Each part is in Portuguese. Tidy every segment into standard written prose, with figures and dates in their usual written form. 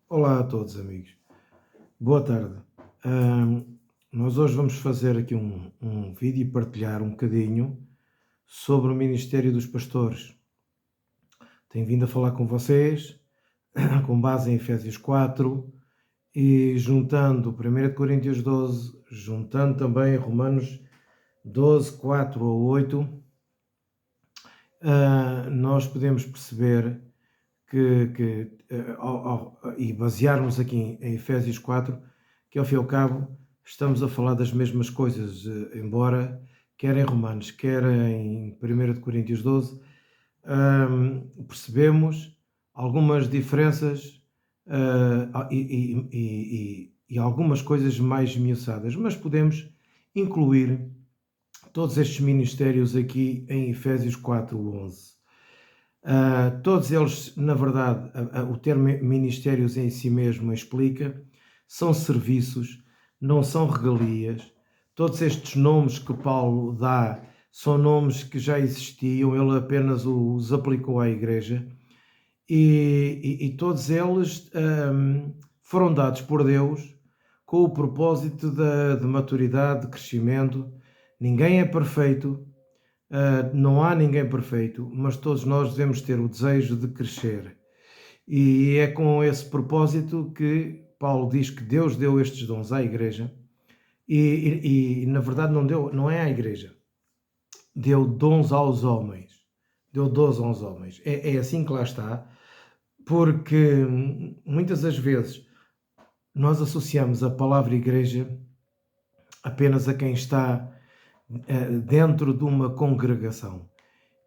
Olá a todos, amigos. Boa tarde. Ahm, Nós hoje vamos fazer aqui um vídeo e partilhar um bocadinho sobre o Ministério dos Pastores. Tenho vindo a falar com vocês com base em Efésios 4 e juntando 1 Coríntios 12, juntando também Romanos 12, 4 ou 8, nós podemos perceber e basearmos aqui em Efésios 4, que ao fim e ao cabo estamos a falar das mesmas coisas, embora quer em Romanos, quer em 1 Coríntios 12, percebemos algumas diferenças e algumas coisas mais esmiuçadas, mas podemos incluir todos estes ministérios aqui em Efésios 4:11. Todos eles, na verdade, o termo ministérios em si mesmo explica, são serviços, não são regalias. Todos estes nomes que Paulo dá são nomes que já existiam, ele apenas os aplicou à igreja e todos eles foram dados por Deus com o propósito de maturidade, de crescimento. Ninguém é perfeito. Não há ninguém perfeito, mas todos nós devemos ter o desejo de crescer. E é com esse propósito que Paulo diz que Deus deu estes dons à igreja e na verdade não é à igreja, deu dons aos homens. Deu dons aos homens. É assim que lá está, porque muitas das vezes nós associamos a palavra igreja apenas a quem está dentro de uma congregação.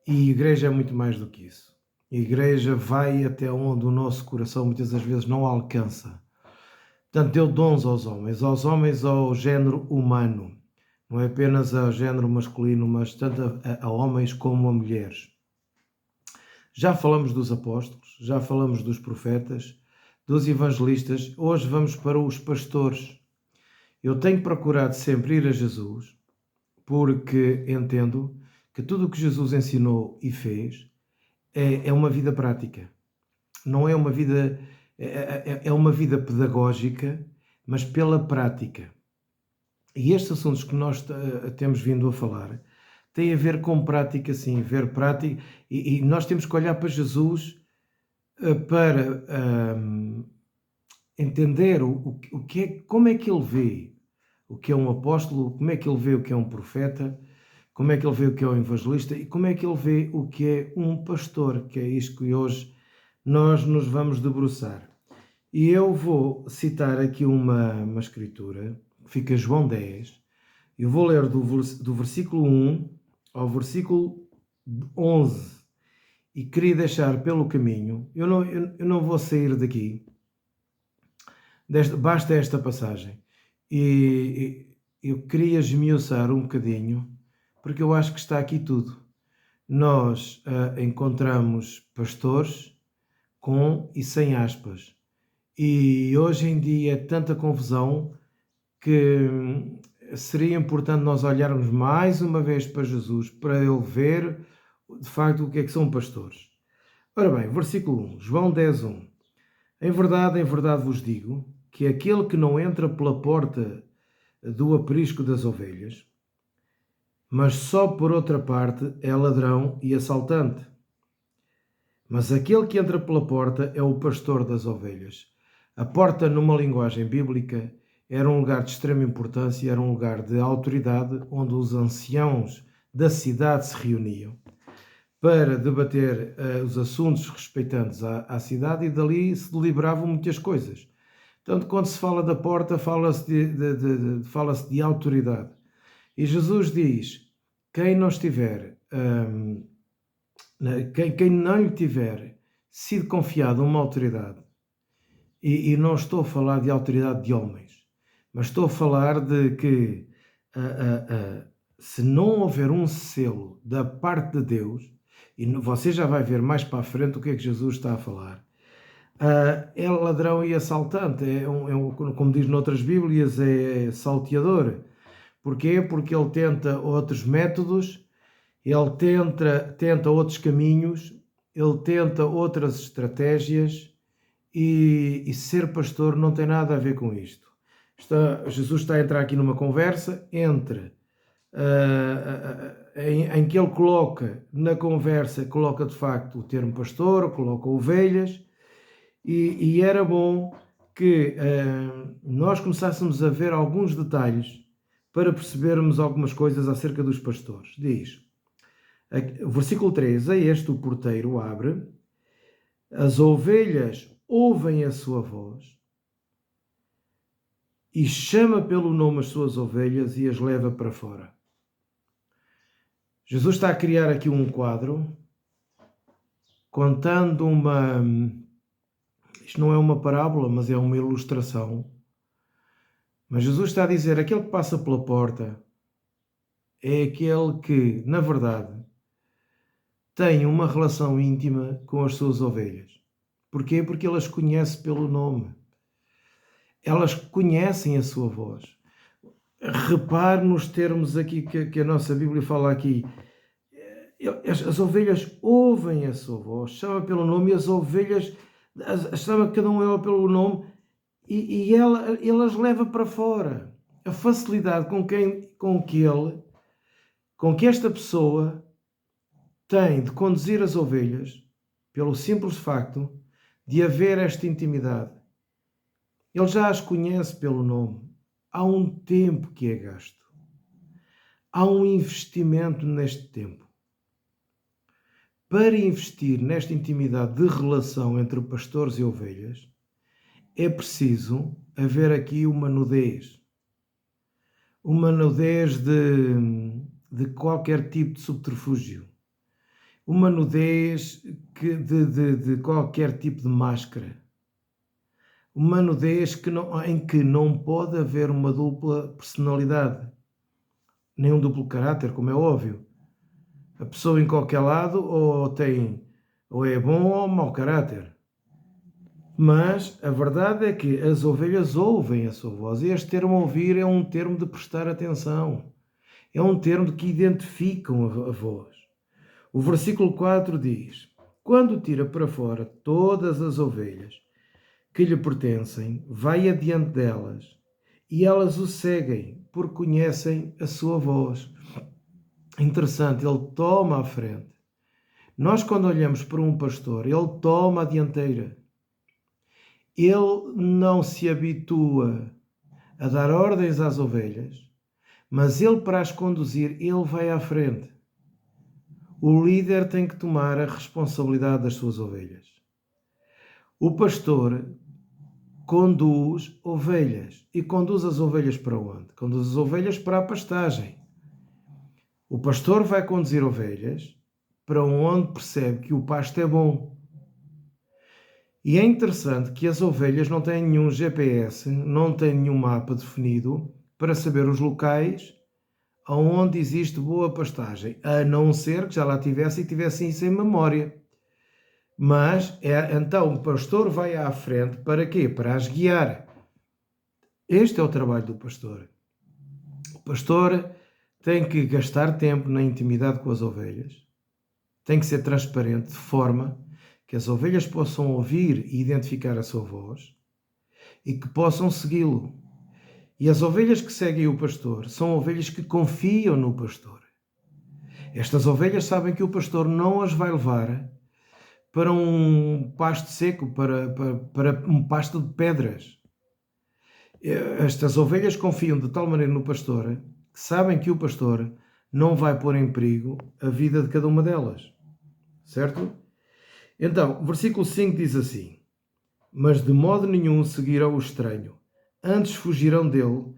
E igreja é muito mais do que isso. A igreja vai até onde o nosso coração muitas das vezes não alcança. Portanto, deu dons aos homens ao género humano. Não é apenas ao género masculino, mas tanto a homens como a mulheres. Já falamos dos apóstolos, já falamos dos profetas, dos evangelistas. Hoje vamos para os pastores. Eu tenho procurado sempre ir a Jesus, porque entendo que tudo o que Jesus ensinou e fez é uma vida prática. Não é uma vida, é uma vida pedagógica, mas pela prática. E estes assuntos que nós temos vindo a falar têm a ver com prática, sim, ver prática, e nós temos que olhar para Jesus para entender o que é, como é que ele vê o que é um apóstolo, como é que ele vê o que é um profeta, como é que ele vê o que é um evangelista e como é que ele vê o que é um pastor, que é isto que hoje nós nos vamos debruçar. E eu vou citar aqui uma escritura, que fica João 10, eu vou ler do versículo 1 ao versículo 11, e queria deixar pelo caminho, eu não vou sair daqui, basta esta passagem, e eu queria esmiuçar um bocadinho, porque eu acho que está aqui tudo. Nós encontramos pastores com e sem aspas. E hoje em dia é tanta confusão que seria importante nós olharmos mais uma vez para Jesus, para ele ver de facto o que é que são pastores. Ora bem, versículo 1, João 10:1. Em verdade vos digo que aquele que não entra pela porta do aprisco das ovelhas, mas só por outra parte é ladrão e assaltante. Mas aquele que entra pela porta é o pastor das ovelhas. A porta, numa linguagem bíblica, era um lugar de extrema importância, era um lugar de autoridade, onde os anciãos da cidade se reuniam para debater os assuntos respeitantes à cidade, e dali se deliberavam muitas coisas. Portanto, quando se fala da porta, fala-se de autoridade. E Jesus diz, quem não lhe tiver sido confiado uma autoridade, e não estou a falar de autoridade de homens, mas estou a falar de que se não houver um selo da parte de Deus, e você já vai ver mais para a frente o que é que Jesus está a falar, é ladrão e assaltante, como diz noutras Bíblias, é salteador. Porquê? Porque ele tenta outros métodos, ele tenta outros caminhos, ele tenta outras estratégias e ser pastor não tem nada a ver com isto. Jesus está a entrar aqui numa conversa em que ele coloca na conversa, coloca de facto o termo pastor, coloca ovelhas, e era bom que nós começássemos a ver alguns detalhes para percebermos algumas coisas acerca dos pastores. Diz, o versículo 3, a este o porteiro abre, as ovelhas ouvem a sua voz e chama pelo nome as suas ovelhas e as leva para fora. Jesus está a criar aqui um quadro contando isto não é uma parábola, mas é uma ilustração. Mas Jesus está a dizer, aquele que passa pela porta é aquele que, na verdade, tem uma relação íntima com as suas ovelhas. Porquê? Porque ele as conhece pelo nome. Elas conhecem a sua voz. Repare nos termos aqui que a nossa Bíblia fala aqui. As ovelhas ouvem a sua voz, chama pelo nome, e as ovelhas chama cada um ela pelo nome e ele as leva para fora. A facilidade com que esta pessoa tem de conduzir as ovelhas, pelo simples facto de haver esta intimidade. Ele já as conhece pelo nome. Há um tempo que é gasto. Há um investimento neste tempo. Para investir nesta intimidade de relação entre pastores e ovelhas, é preciso haver aqui uma nudez. Uma nudez de qualquer tipo de subterfúgio. Uma nudez de qualquer tipo de máscara. Uma nudez em que não pode haver uma dupla personalidade, nem um duplo caráter, como é óbvio. A pessoa em qualquer lado ou é bom ou mau caráter. Mas a verdade é que as ovelhas ouvem a sua voz. E este termo ouvir é um termo de prestar atenção. É um termo que identificam a voz. O versículo 4 diz, quando tira para fora todas as ovelhas que lhe pertencem, vai adiante delas, e elas o seguem, porque conhecem a sua voz. Interessante, ele toma a frente. Nós, quando olhamos para um pastor, ele toma a dianteira. Ele não se habitua a dar ordens às ovelhas, mas ele, para as conduzir, ele vai à frente. O líder tem que tomar a responsabilidade das suas ovelhas. O pastor conduz ovelhas. E conduz as ovelhas para onde? Conduz as ovelhas para a pastagem. O pastor vai conduzir ovelhas para onde percebe que o pasto é bom. E é interessante que as ovelhas não têm nenhum GPS, não têm nenhum mapa definido para saber os locais onde existe boa pastagem, a não ser que já lá tivessem e tivessem isso em memória. Mas, então, o pastor vai à frente para quê? Para as guiar. Este é o trabalho do pastor. O pastor tem que gastar tempo na intimidade com as ovelhas, tem que ser transparente, de forma que as ovelhas possam ouvir e identificar a sua voz e que possam segui-lo. E as ovelhas que seguem o pastor são ovelhas que confiam no pastor. Estas ovelhas sabem que o pastor não as vai levar para um pasto seco, para um pasto de pedras. Estas ovelhas confiam de tal maneira no pastor que sabem que o pastor não vai pôr em perigo a vida de cada uma delas. Certo? Então, o versículo 5 diz assim, mas de modo nenhum seguirão o estranho, antes fugirão dele,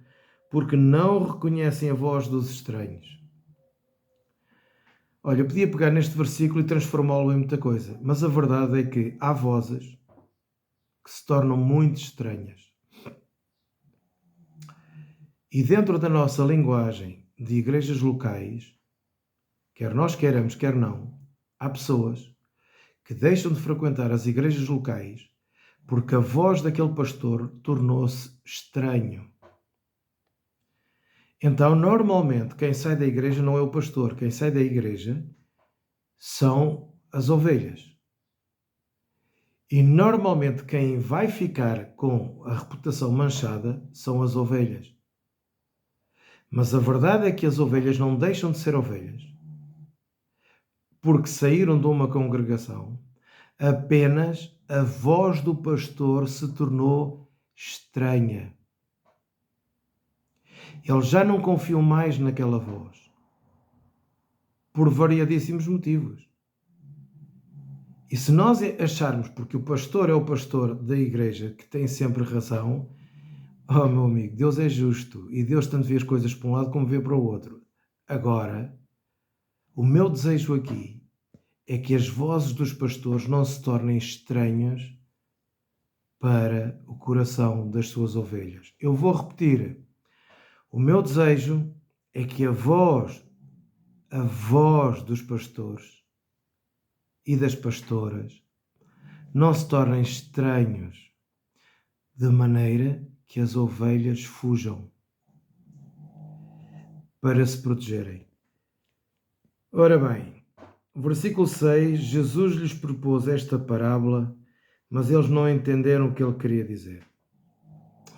porque não reconhecem a voz dos estranhos. Olha, eu podia pegar neste versículo e transformá-lo em muita coisa, mas a verdade é que há vozes que se tornam muito estranhas. E dentro da nossa linguagem de igrejas locais, quer nós queiramos, quer não, há pessoas que deixam de frequentar as igrejas locais porque a voz daquele pastor tornou-se estranho. Então, normalmente, quem sai da igreja não é o pastor, quem sai da igreja são as ovelhas. E normalmente quem vai ficar com a reputação manchada são as ovelhas. Mas a verdade é que as ovelhas não deixam de ser ovelhas, porque saíram de uma congregação, apenas a voz do pastor se tornou estranha. Eles já não confiam mais naquela voz, por variadíssimos motivos. E se nós acharmos, porque o pastor é o pastor da igreja que tem sempre razão, oh meu amigo, Deus é justo e Deus tanto vê as coisas para um lado como vê para o outro. Agora, o meu desejo aqui é que as vozes dos pastores não se tornem estranhas para o coração das suas ovelhas. Eu vou repetir. O meu desejo é que a voz dos pastores e das pastoras não se tornem estranhos, de maneira que as ovelhas fujam para se protegerem. Ora bem, versículo 6, Jesus lhes propôs esta parábola, mas eles não entenderam o que ele queria dizer.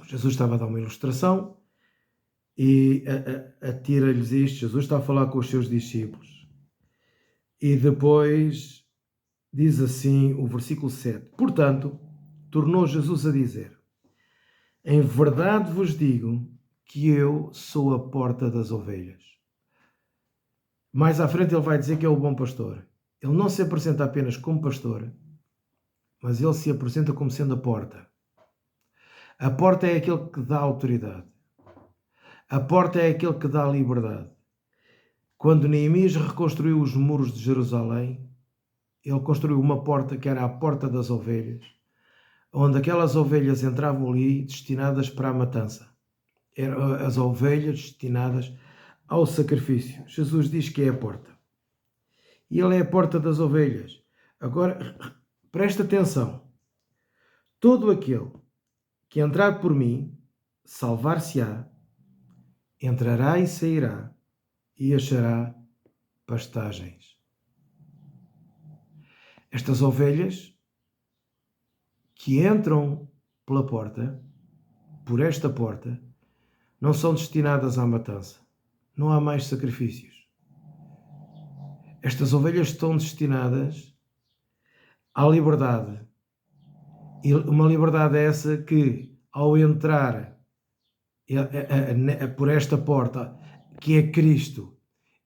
Jesus estava a dar uma ilustração e atira-lhes isto. Jesus está a falar com os seus discípulos. E depois diz assim o versículo 7. Portanto, tornou Jesus a dizer: em verdade vos digo que eu sou a porta das ovelhas. Mais à frente ele vai dizer que é o bom pastor. Ele não se apresenta apenas como pastor, mas ele se apresenta como sendo a porta. A porta é aquele que dá autoridade. A porta é aquele que dá liberdade. Quando Neemias reconstruiu os muros de Jerusalém, ele construiu uma porta que era a porta das ovelhas, onde aquelas ovelhas entravam ali destinadas para a matança. Eram as ovelhas destinadas ao sacrifício. Jesus diz que é a porta. E ele é a porta das ovelhas. Agora, presta atenção. Todo aquele que entrar por mim, salvar-se-á, entrará e sairá e achará pastagens. Estas ovelhas que entram pela porta, por esta porta, não são destinadas à matança. Não há mais sacrifícios. Estas ovelhas estão destinadas à liberdade. E uma liberdade essa que, ao entrar por esta porta, que é Cristo,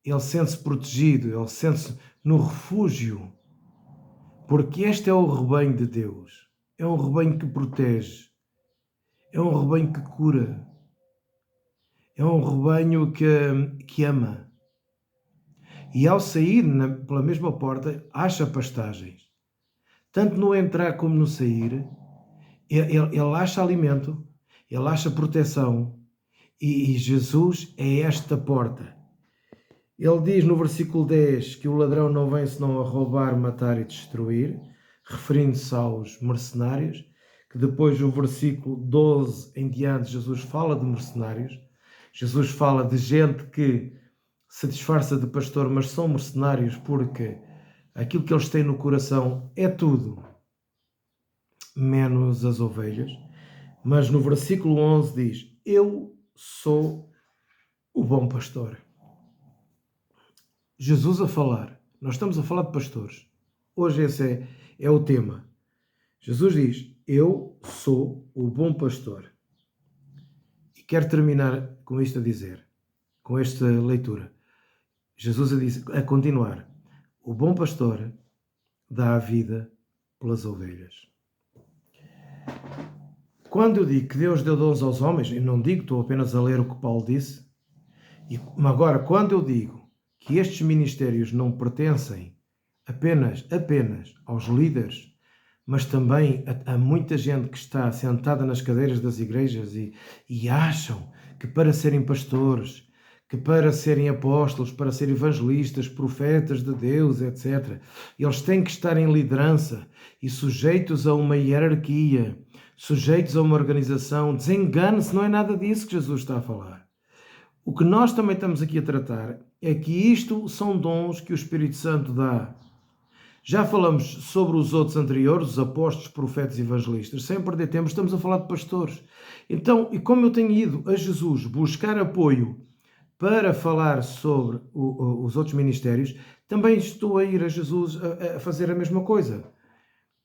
ele sente-se protegido, ele sente-se no refúgio, porque este é o rebanho de Deus. É um rebanho que protege, é um rebanho que cura, é um rebanho que ama. E ao sair pela mesma porta, acha pastagens. Tanto no entrar como no sair, ele acha alimento, ele acha proteção. E Jesus é esta porta. Ele diz no versículo 10 que o ladrão não vem senão a roubar, matar e destruir, referindo-se aos mercenários, que depois o versículo 12 em diante Jesus fala de mercenários. Jesus fala de gente que se disfarça de pastor, mas são mercenários porque aquilo que eles têm no coração é tudo, menos as ovelhas. Mas no versículo 11 diz: eu sou o bom pastor. Jesus a falar. Nós estamos a falar de pastores. Hoje esse é o tema. Jesus diz: eu sou o bom pastor. E quero terminar com isto a dizer, com esta leitura. Jesus a continuar: o bom pastor dá a vida pelas ovelhas. Quando eu digo que Deus deu dons aos homens, eu não digo, estou apenas a ler o que Paulo disse. E agora, quando eu digo que estes ministérios não pertencem apenas aos líderes, mas também a muita gente que está sentada nas cadeiras das igrejas e acham que para serem pastores, que para serem apóstolos, para serem evangelistas, profetas de Deus, etc., eles têm que estar em liderança e sujeitos a uma hierarquia, sujeitos a uma organização. Desengane-se, não é nada disso que Jesus está a falar. O que nós também estamos aqui a tratar é que isto são dons que o Espírito Santo dá. Já falamos sobre os outros anteriores, os apóstolos, profetas e evangelistas. Sem perder tempo, estamos a falar de pastores. Então, e como eu tenho ido a Jesus buscar apoio para falar sobre os outros ministérios, também estou a ir a Jesus a fazer a mesma coisa.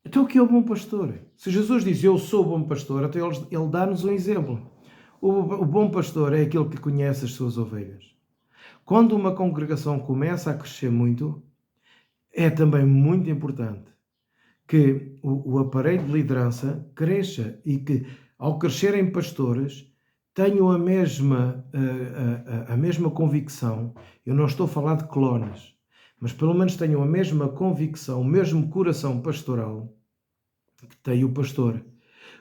Então o que é o bom pastor? Se Jesus diz eu sou o bom pastor, então ele dá-nos um exemplo. O bom pastor é aquele que conhece as suas ovelhas. Quando uma congregação começa a crescer muito, é também muito importante que o aparelho de liderança cresça e que, ao crescerem pastores, tenham a mesma convicção. Eu não estou a falar de clones, mas pelo menos tenham a mesma convicção, o mesmo coração pastoral que tem o pastor.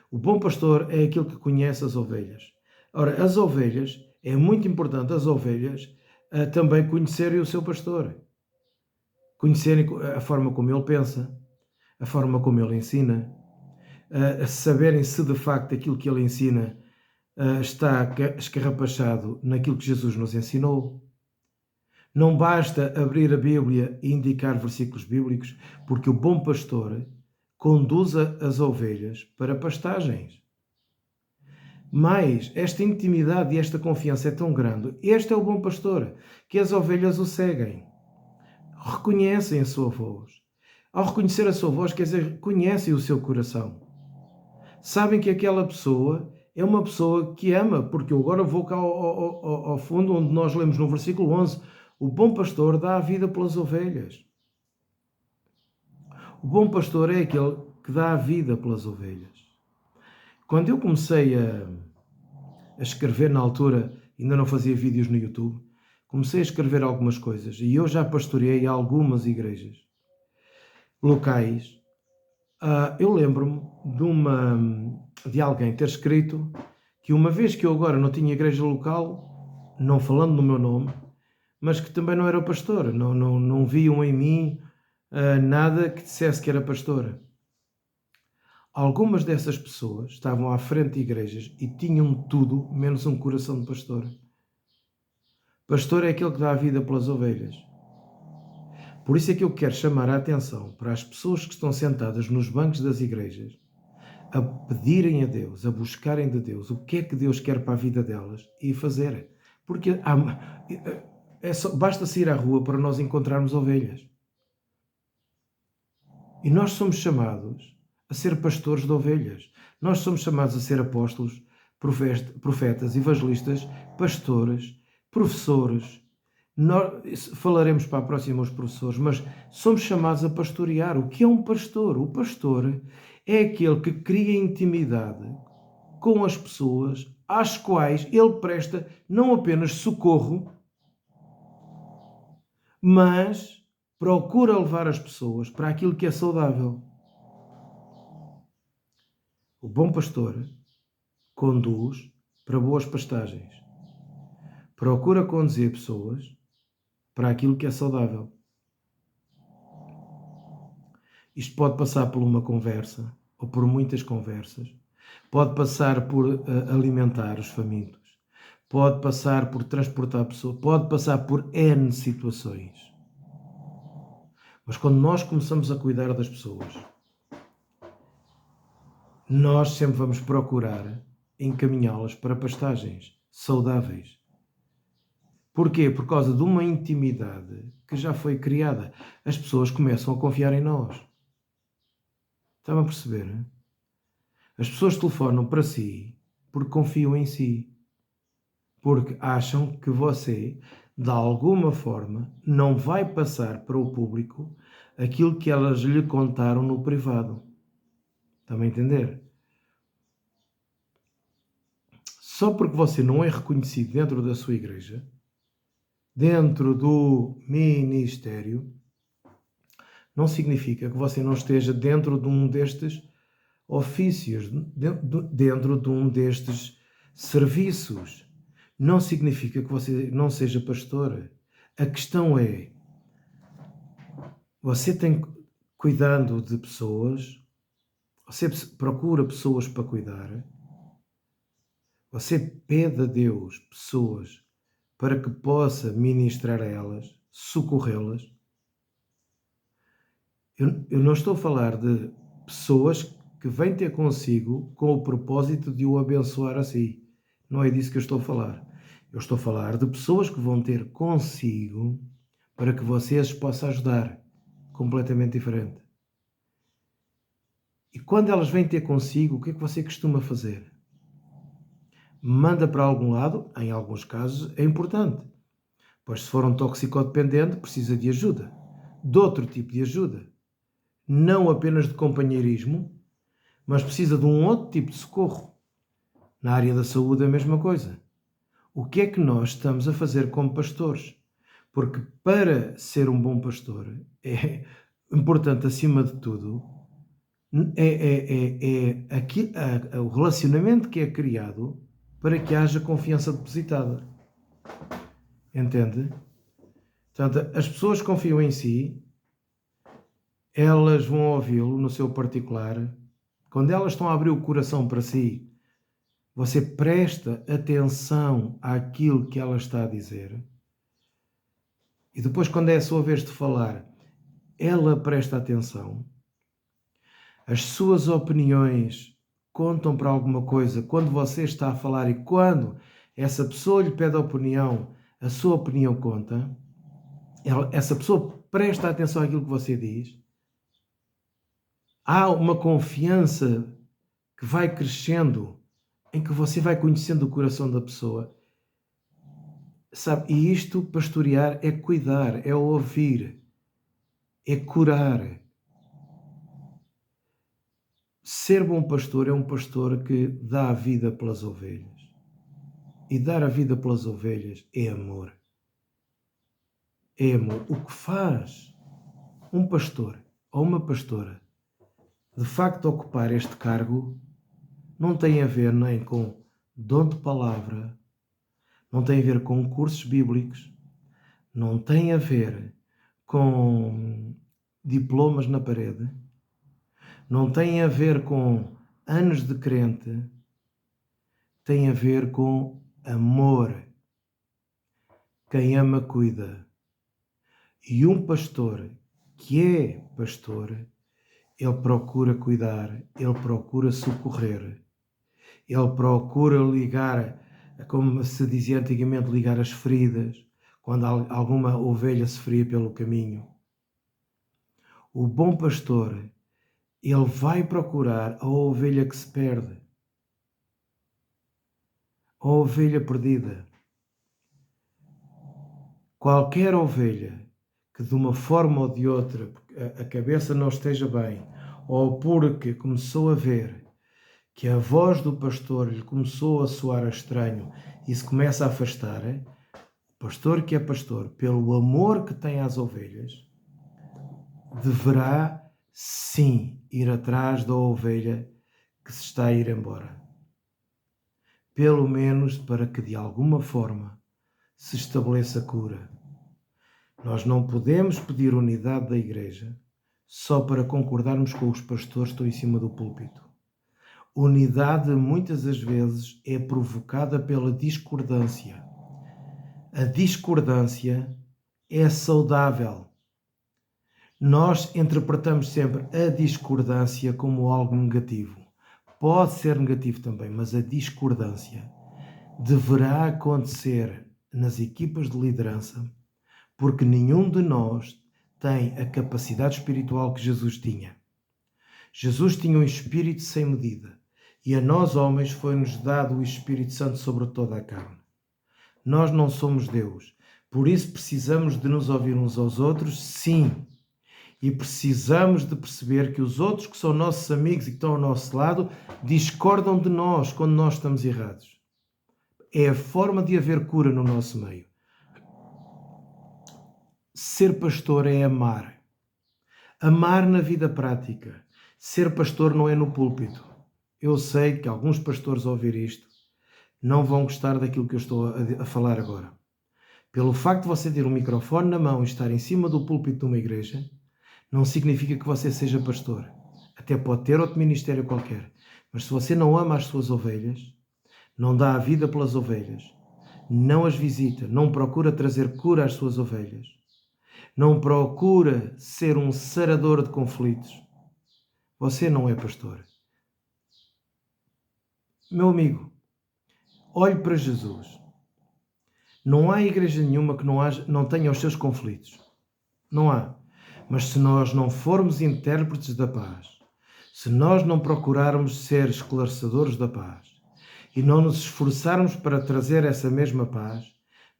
O bom pastor é aquele que conhece as ovelhas. Ora, as ovelhas, é muito importante as ovelhas também conhecerem o seu pastor, conhecerem a forma como ele pensa, a forma como ele ensina, a saberem se de facto aquilo que ele ensina está escarrapachado naquilo que Jesus nos ensinou. Não basta abrir a Bíblia e indicar versículos bíblicos, porque o bom pastor conduz as ovelhas para pastagens. Mas esta intimidade e esta confiança é tão grande. Este é o bom pastor, que as ovelhas o seguem, reconhecem a sua voz. Ao reconhecer a sua voz, quer dizer, conhecem o seu coração. Sabem que aquela pessoa é uma pessoa que ama, porque eu agora vou cá ao fundo, onde nós lemos no versículo 11, o bom pastor dá a vida pelas ovelhas. O bom pastor é aquele que dá a vida pelas ovelhas. Quando eu comecei a escrever na altura, ainda não fazia vídeos no YouTube, comecei a escrever algumas coisas e eu já pastoreei algumas igrejas locais. Eu lembro-me de alguém ter escrito que uma vez que eu agora não tinha igreja local, não falando no meu nome, mas que também não era pastor, não viam em mim nada que dissesse que era pastor. Algumas dessas pessoas estavam à frente de igrejas e tinham tudo menos um coração de pastor. Pastor é aquele que dá a vida pelas ovelhas. Por isso é que eu quero chamar a atenção para as pessoas que estão sentadas nos bancos das igrejas a pedirem a Deus, a buscarem de Deus o que é que Deus quer para a vida delas e fazerem. Porque basta sair à rua para nós encontrarmos ovelhas. E nós somos chamados a ser pastores de ovelhas. Nós somos chamados a ser apóstolos, profetas, evangelistas, pastores, professores. Nós falaremos para a próxima os professores, mas somos chamados a pastorear. O que é um pastor? O pastor é aquele que cria intimidade com as pessoas às quais ele presta não apenas socorro, mas procura levar as pessoas para aquilo que é saudável. O bom pastor conduz para boas pastagens. Procura conduzir pessoas para aquilo que é saudável. Isto pode passar por uma conversa ou por muitas conversas. Pode passar por alimentar os famintos. Pode passar por transportar pessoas. Pode passar por N situações. Mas quando nós começamos a cuidar das pessoas, nós sempre vamos procurar encaminhá-las para pastagens saudáveis. Porquê? Por causa de uma intimidade que já foi criada. As pessoas começam a confiar em nós. Estão a perceber? As pessoas telefonam para si porque confiam em si. Porque acham que você, de alguma forma, não vai passar para o público aquilo que elas lhe contaram no privado. Estão a entender? Só porque você não é reconhecido dentro da sua igreja, dentro do ministério, não significa que você não esteja dentro de um destes ofícios, dentro de um destes serviços. Não significa que você não seja pastor. A questão é, você tem cuidando de pessoas, você procura pessoas para cuidar, você pede a Deus pessoas para que possa ministrar a elas, socorrê-las. Eu não estou a falar de pessoas que vêm ter consigo com o propósito de o abençoar a si. Não é disso que eu estou a falar. Eu estou a falar de pessoas que vão ter consigo para que você as possa ajudar. Completamente diferente. E quando elas vêm ter consigo, o que é que você costuma fazer? Manda para algum lado, em alguns casos é importante, pois se for um toxicodependente precisa de ajuda, de outro tipo de ajuda, não apenas de companheirismo, mas precisa de um outro tipo de socorro. Na área da saúde a mesma coisa. O que é que nós estamos a fazer como pastores? Porque para ser um bom pastor é importante, acima de tudo, o relacionamento que é criado para que haja confiança depositada. Entende? Portanto, as pessoas confiam em si, elas vão ouvi-lo no seu particular. Quando elas estão a abrir o coração para si, você presta atenção àquilo que ela está a dizer. E depois, quando é a sua vez de falar, ela presta atenção. As suas opiniões contam para alguma coisa quando você está a falar, e quando essa pessoa lhe pede a opinião, a sua opinião conta. Essa pessoa presta atenção àquilo que você diz. Há uma confiança que vai crescendo, em que você vai conhecendo o coração da pessoa. Sabe? E isto, pastorear, é cuidar, é ouvir, é curar. Ser bom pastor é um pastor que dá a vida pelas ovelhas. E dar a vida pelas ovelhas é amor. É amor. O que faz um pastor ou uma pastora de facto ocupar este cargo não tem a ver nem com dom de palavra, não tem a ver com cursos bíblicos, não tem a ver com diplomas na parede, não tem a ver com anos de crente, tem a ver com amor. Quem ama, cuida. E um pastor que é pastor, ele procura cuidar, ele procura socorrer, ele procura ligar, como se dizia antigamente, ligar as feridas, quando alguma ovelha se feria pelo caminho. O bom pastor, ele vai procurar a ovelha que se perde, a ovelha perdida. Qualquer ovelha que de uma forma ou de outra a cabeça não esteja bem, ou porque começou a ver que a voz do pastor lhe começou a soar a estranho e se começa a afastar, o pastor que é pastor, pelo amor que tem às ovelhas, deverá sim ir atrás da ovelha que se está a ir embora. Pelo menos para que de alguma forma se estabeleça cura. Nós não podemos pedir unidade da igreja só para concordarmos com os pastores que estão em cima do púlpito. Unidade muitas das vezes é provocada pela discordância. A discordância é saudável. Nós interpretamos sempre a discordância como algo negativo. Pode ser negativo também, mas a discordância deverá acontecer nas equipas de liderança, porque nenhum de nós tem a capacidade espiritual que Jesus tinha. Jesus tinha um espírito sem medida, e a nós homens foi-nos dado o Espírito Santo sobre toda a carne. Nós não somos Deus, por isso precisamos de nos ouvir uns aos outros, sim, e precisamos de perceber que os outros que são nossos amigos e que estão ao nosso lado discordam de nós quando nós estamos errados. É a forma de haver cura no nosso meio. Ser pastor é amar. Amar na vida prática. Ser pastor não é no púlpito. Eu sei que alguns pastores ao ouvir isto não vão gostar daquilo que eu estou a falar agora. Pelo facto de você ter um microfone na mão e estar em cima do púlpito de uma igreja, não significa que você seja pastor. Até pode ter outro ministério qualquer. Mas se você não ama as suas ovelhas, não dá a vida pelas ovelhas, não as visita, não procura trazer cura às suas ovelhas, não procura ser um sarador de conflitos, você não é pastor. Meu amigo, olhe para Jesus. Não há igreja nenhuma que não tenha os seus conflitos. Não há. Mas se nós não formos intérpretes da paz, se nós não procurarmos ser esclarecedores da paz e não nos esforçarmos para trazer essa mesma paz,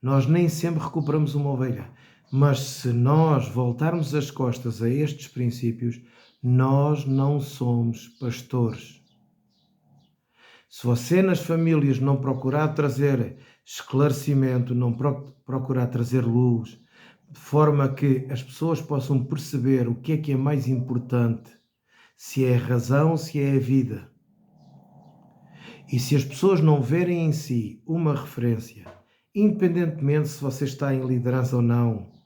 nós nem sempre recuperamos uma ovelha. Mas se nós voltarmos as costas a estes princípios, nós não somos pastores. Se você nas famílias não procurar trazer esclarecimento, não procurar trazer luz, de forma que as pessoas possam perceber o que é mais importante, se é a razão, se é a vida. E se as pessoas não verem em si uma referência, independentemente se você está em liderança ou não,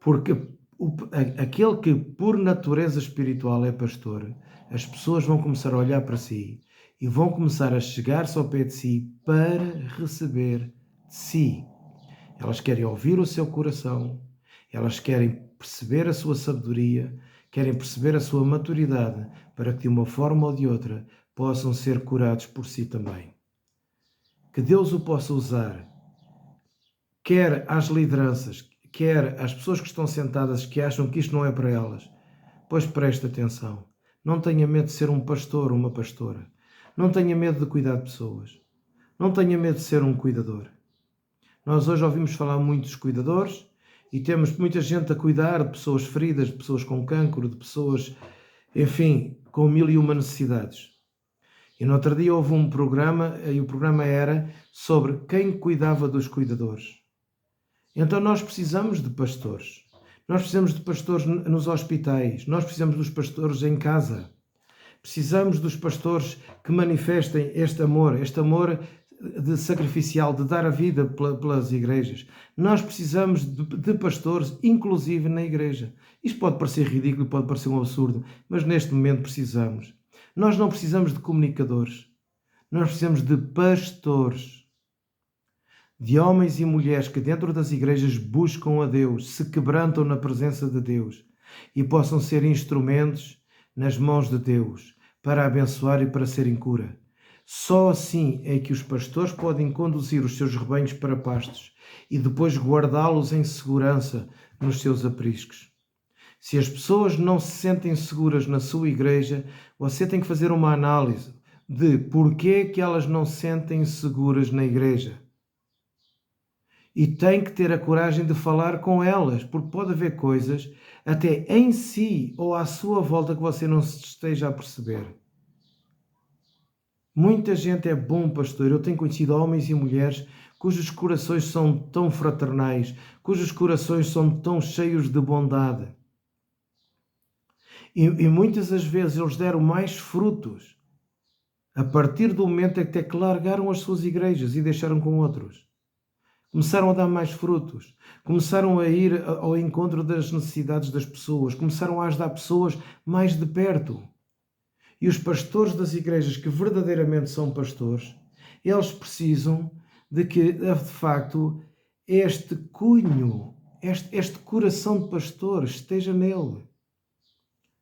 porque aquele que por natureza espiritual é pastor, as pessoas vão começar a olhar para si e vão começar a chegar-se ao pé de si para receber de si. Elas querem ouvir o seu coração, elas querem perceber a sua sabedoria, querem perceber a sua maturidade, para que de uma forma ou de outra possam ser curados por si também. Que Deus o possa usar, quer às lideranças, quer às pessoas que estão sentadas que acham que isto não é para elas, pois preste atenção. Não tenha medo de ser um pastor ou uma pastora. Não tenha medo de cuidar de pessoas. Não tenha medo de ser um cuidador. Nós hoje ouvimos falar muito dos cuidadores e temos muita gente a cuidar de pessoas feridas, de pessoas com cancro, de pessoas, enfim, com 1001 necessidades. E no outro dia houve um programa, e o programa era sobre quem cuidava dos cuidadores. Então nós precisamos de pastores. Nós precisamos de pastores nos hospitais. Nós precisamos dos pastores em casa. Precisamos dos pastores que manifestem este amor de sacrificial, de dar a vida pelas igrejas. Nós precisamos de pastores, inclusive na igreja. Isto pode parecer ridículo, pode parecer um absurdo, mas neste momento precisamos. Nós não precisamos de comunicadores. Nós precisamos de pastores. De homens e mulheres que dentro das igrejas buscam a Deus, se quebrantam na presença de Deus e possam ser instrumentos nas mãos de Deus para abençoar e para serem cura. Só assim é que os pastores podem conduzir os seus rebanhos para pastos e depois guardá-los em segurança nos seus apriscos. Se as pessoas não se sentem seguras na sua igreja, você tem que fazer uma análise de porquê que elas não se sentem seguras na igreja. E tem que ter a coragem de falar com elas, porque pode haver coisas até em si ou à sua volta que você não se esteja a perceber. Muita gente é bom pastor. Eu tenho conhecido homens e mulheres cujos corações são tão fraternais, cujos corações são tão cheios de bondade. E muitas das vezes eles deram mais frutos a partir do momento em que largaram as suas igrejas e deixaram com outros. Começaram a dar mais frutos, começaram a ir ao encontro das necessidades das pessoas, começaram a ajudar pessoas mais de perto. E os pastores das igrejas que verdadeiramente são pastores, eles precisam de que, de facto, este cunho, este coração de pastor esteja nele.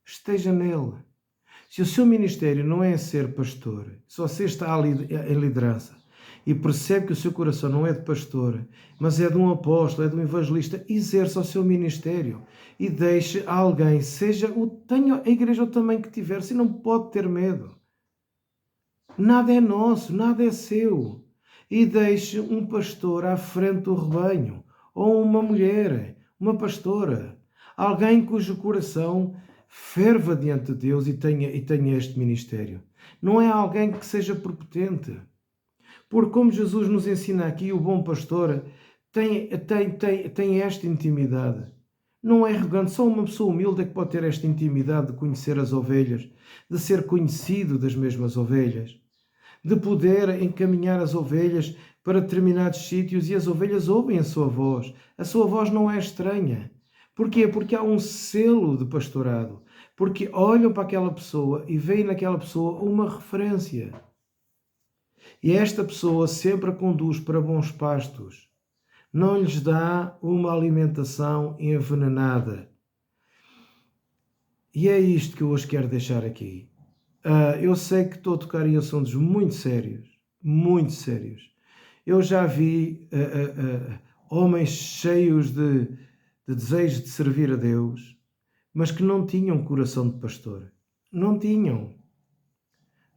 Esteja nele. Se o seu ministério não é ser pastor, se você está em liderança, e percebe que o seu coração não é de pastor, mas é de um apóstolo, é de um evangelista, exerça o seu ministério e deixe alguém, tenha a igreja o tamanho que tiver, se não pode ter medo. Nada é nosso, nada é seu. E deixe um pastor à frente do rebanho, ou uma mulher, uma pastora, alguém cujo coração ferva diante de Deus e tenha este ministério. Não é alguém que seja prepotente. Porque como Jesus nos ensina aqui, o bom pastor tem esta intimidade. Não é arrogante, só uma pessoa humilde é que pode ter esta intimidade de conhecer as ovelhas, de ser conhecido das mesmas ovelhas, de poder encaminhar as ovelhas para determinados sítios e as ovelhas ouvem a sua voz. A sua voz não é estranha. Porquê? Porque há um selo de pastorado. Porque olham para aquela pessoa e veem naquela pessoa uma referência. E esta pessoa sempre a conduz para bons pastos, não lhes dá uma alimentação envenenada. E é isto que eu hoje quero deixar aqui. Eu sei que estou a tocar em assuntos muito sérios, muito sérios. Eu já vi homens cheios de desejo de servir a Deus, mas que não tinham coração de pastor. Não tinham.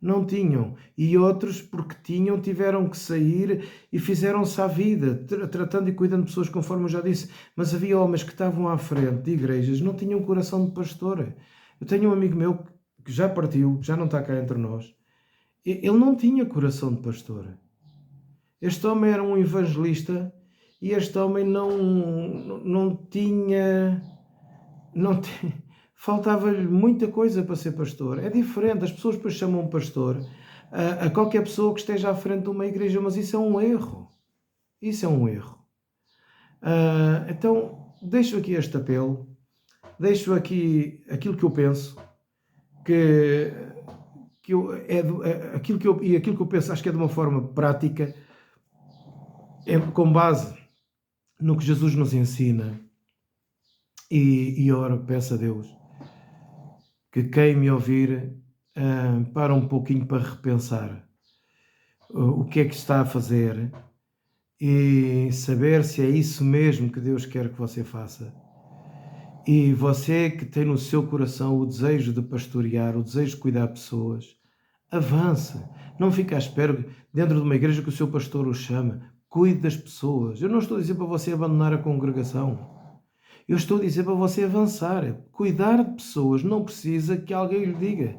Não tinham. E outros, porque tinham, tiveram que sair e fizeram-se à vida, tratando e cuidando de pessoas, conforme eu já disse. Mas havia homens que estavam à frente de igrejas, não tinham coração de pastor. Eu tenho um amigo meu que já partiu, já não está cá entre nós. Ele não tinha coração de pastor. Este homem era um evangelista e este homem não tinha. Não tinha faltava-lhe muita coisa para ser pastor. É diferente, as pessoas depois chamam pastor a qualquer pessoa que esteja à frente de uma igreja, mas isso é um erro. Isso é um erro. Então, deixo aqui este apelo, deixo aqui aquilo que eu penso, aquilo que eu penso, acho que é de uma forma prática, é com base no que Jesus nos ensina, e oro, peço a Deus que quem me ouvir para um pouquinho para repensar o que é que está a fazer e saber se é isso mesmo que Deus quer que você faça. E você que tem no seu coração o desejo de pastorear, o desejo de cuidar de pessoas, avance. Não fique à espera dentro de uma igreja que o seu pastor o chame. Cuide das pessoas. Eu não estou a dizer para você abandonar a congregação. Eu estou a dizer para você avançar. Cuidar de pessoas não precisa que alguém lhe diga.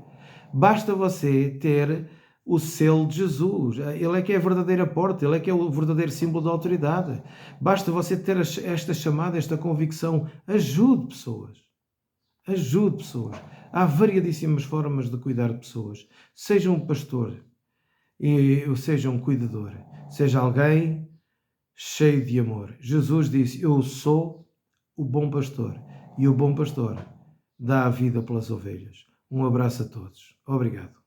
Basta você ter o selo de Jesus. Ele é que é a verdadeira porta, ele é que é o verdadeiro símbolo da autoridade. Basta você ter esta chamada, esta convicção. Ajude pessoas. Ajude pessoas. Há variadíssimas formas de cuidar de pessoas. Seja um pastor, ou seja um cuidador. Seja alguém cheio de amor. Jesus disse: eu sou o bom pastor, e o bom pastor dá a vida pelas ovelhas. Um abraço a todos. Obrigado.